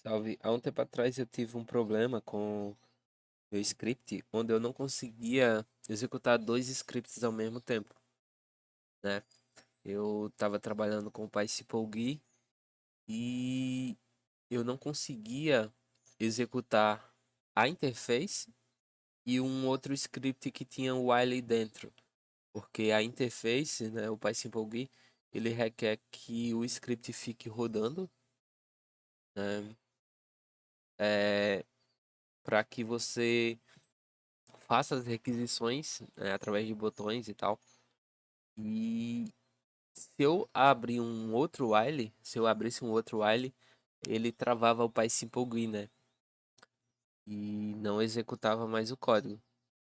Salve. Há um tempo atrás eu tive um problema com meu script, onde eu não conseguia executar dois scripts ao mesmo tempo, né? Eu estava trabalhando com o PySymplGui e eu não conseguia executar a interface e um outro script que tinha o while dentro, porque a interface, né, o PySymplGui, ele requer que o script fique rodando, né, para que você faça as requisições, né, através de botões e tal. E se eu abrir um outro while, se eu abrisse um outro while, ele travava o PySymplGui, né? E não executava mais o código,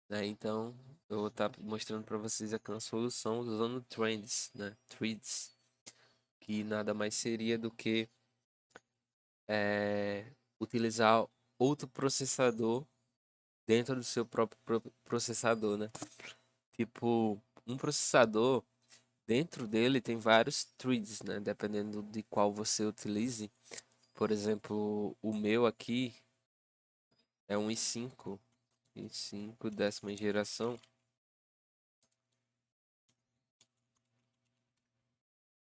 né? Então, eu vou estar mostrando para vocês aqui uma solução usando trends, né? Threads, que nada mais seria do que utilizar outro processador dentro do seu próprio processador, né? Tipo, um processador. Dentro dele tem vários threads, né? Dependendo de qual você utilize. Por exemplo, o meu aqui é um i5 décima geração.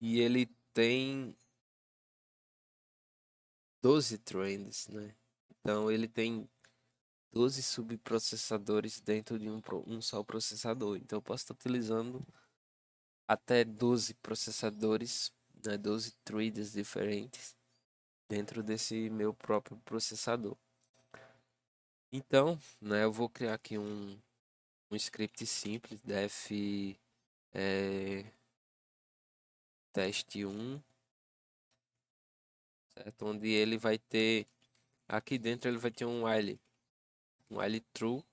E ele tem 12 threads, né? Então ele tem 12 subprocessadores dentro de um só processador. Então eu posso estar utilizando até 12 processadores, né? 12 threads diferentes dentro desse meu próprio processador. Então, né, eu vou criar aqui um script simples, def teste 1, certo? Onde ele vai ter, aqui dentro ele vai ter um while true,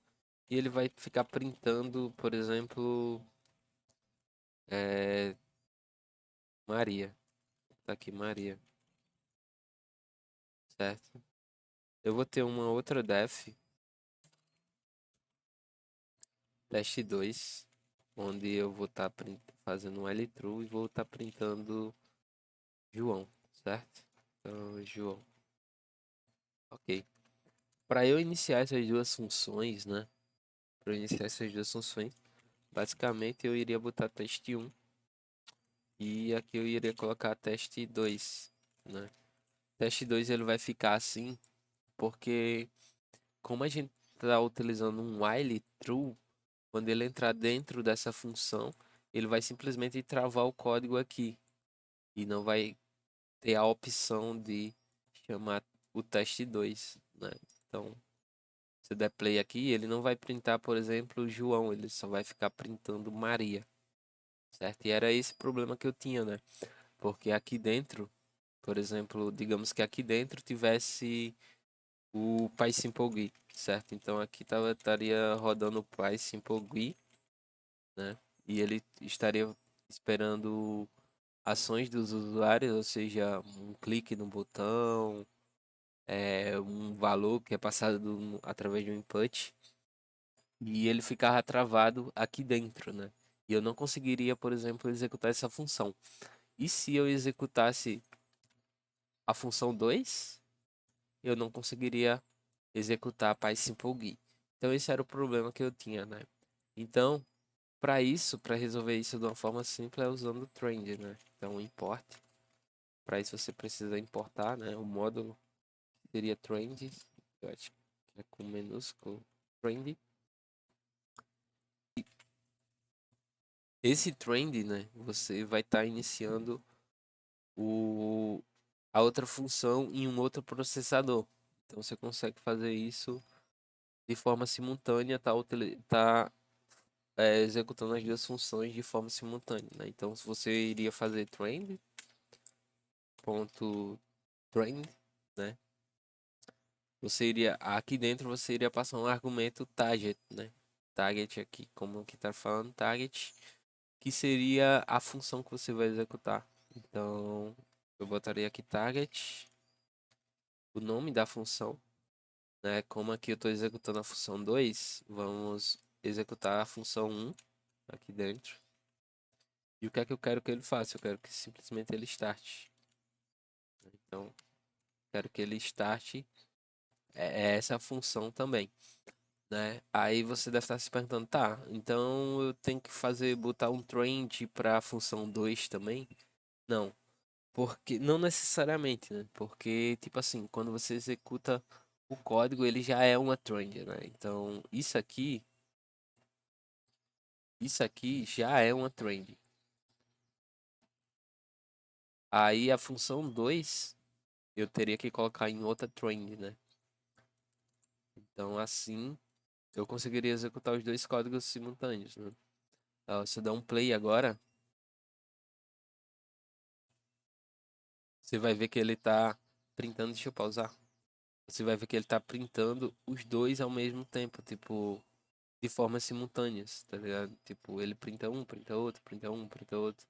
e ele vai ficar printando, por exemplo, é, Maria. Tá aqui Maria, certo? Eu vou ter uma outra def, teste 2, onde eu vou estar fazendo um while true e vou estar printando João, certo? Então, João. Ok. Para eu iniciar essas duas funções, né? Para iniciar essas duas funções, basicamente eu iria botar teste 1 e aqui eu iria colocar teste 2, né? Teste 2 ele vai ficar assim porque como a gente está utilizando um while true, quando ele entrar dentro dessa função, ele vai simplesmente travar o código aqui e não vai ter a opção de chamar o teste 2, né? Então, se der play aqui, ele não vai printar, por exemplo, João, ele só vai ficar printando Maria, certo? E era esse problema que eu tinha, né? Porque aqui dentro, por exemplo, digamos que aqui dentro tivesse o PySymplGui, certo? Então aqui estaria rodando o PySymplGui, né? E ele estaria esperando ações dos usuários, ou seja, um clique no botão, um valor que é passado através de um input, e ele ficava travado aqui dentro, né? E eu não conseguiria, por exemplo, executar essa função. E se eu executasse a função 2, eu não conseguiria executar PySymplGui. Então esse era o problema que eu tinha, né? Então, para isso, para resolver isso de uma forma simples, é usando o trend, né? Então, import. Para isso você precisa importar, né? O módulo seria trend, eu acho que é com minúsculo trend. Esse trend, né? Você vai estar iniciando o a outra função em um outro processador. Então você consegue fazer isso de forma simultânea, executando as duas funções de forma simultânea, né? Então, se você iria fazer trend.trend, né? Você iria aqui dentro você iria passar um argumento target, né? Target aqui, como que tá falando, target, que seria a função que você vai executar. Então, eu botaria aqui target, o nome da função, né? Como aqui eu estou executando a função 2, vamos executar a função 1 aqui dentro. E o que é que eu quero que ele faça? Eu quero que simplesmente ele starte. Então, quero que ele starte essa função também, né? Aí você deve estar se perguntando, tá, então eu tenho que botar um trend para a função 2 também? Não, porque não necessariamente, né? Porque tipo assim, quando você executa o código, ele já é uma trend, né? Então, isso aqui já é uma trend. Aí a função 2 eu teria que colocar em outra trend, né? Então, assim, eu conseguiria executar os dois códigos simultâneos, né? Se eu der um play agora, você vai ver que ele tá printando. Deixa eu pausar. Você vai ver que ele tá printando os dois ao mesmo tempo, tipo, de forma simultâneas, tá ligado? Tipo, ele printa um, printa outro, printa um, printa outro.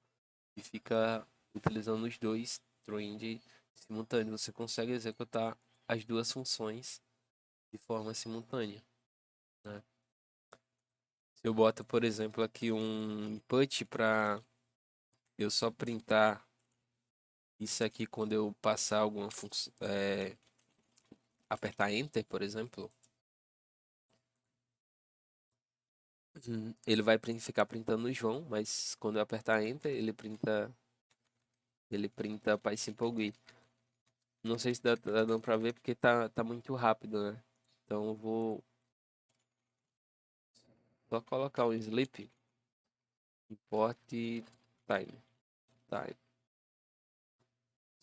E fica utilizando os dois trend simultâneos. Você consegue executar as duas funções de forma simultânea, né? Se eu boto, por exemplo, aqui um input para eu só printar isso aqui quando eu passar alguma função, apertar Enter, por exemplo, ele vai ficar printando o João, mas quando eu apertar Enter, ele printa PySimple. Não sei se dá dando pra ver porque tá muito rápido, né? Então eu vou só colocar um sleep, import time,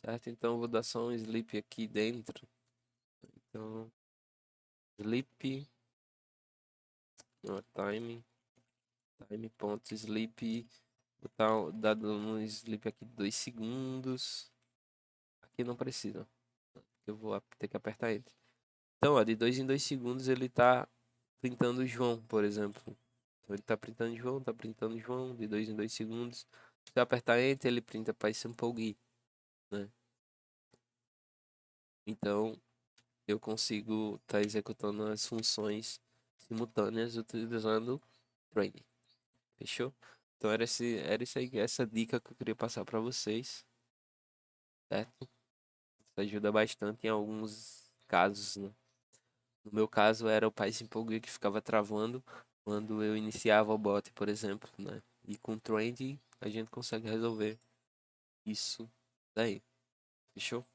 certo? Então eu vou dar só um sleep aqui dentro. Então, sleep, no, time.sleep, botar dado um sleep aqui de 2 segundos. Aqui não precisa, eu vou ter que apertar Enter. Então, ó, de 2 em 2 segundos ele tá printando o João, por exemplo. Então ele tá printando João, de 2 em 2 segundos. Se eu apertar Enter, ele printa PySample, né? Então, eu consigo estar executando as funções simultâneas utilizando Train. Fechou? Então era isso aí, essa dica que eu queria passar para vocês, certo? Isso ajuda bastante em alguns casos, né? No meu caso era o PySimple que ficava travando quando eu iniciava o bot, por exemplo, né? E com Trend a gente consegue resolver isso daí. Fechou?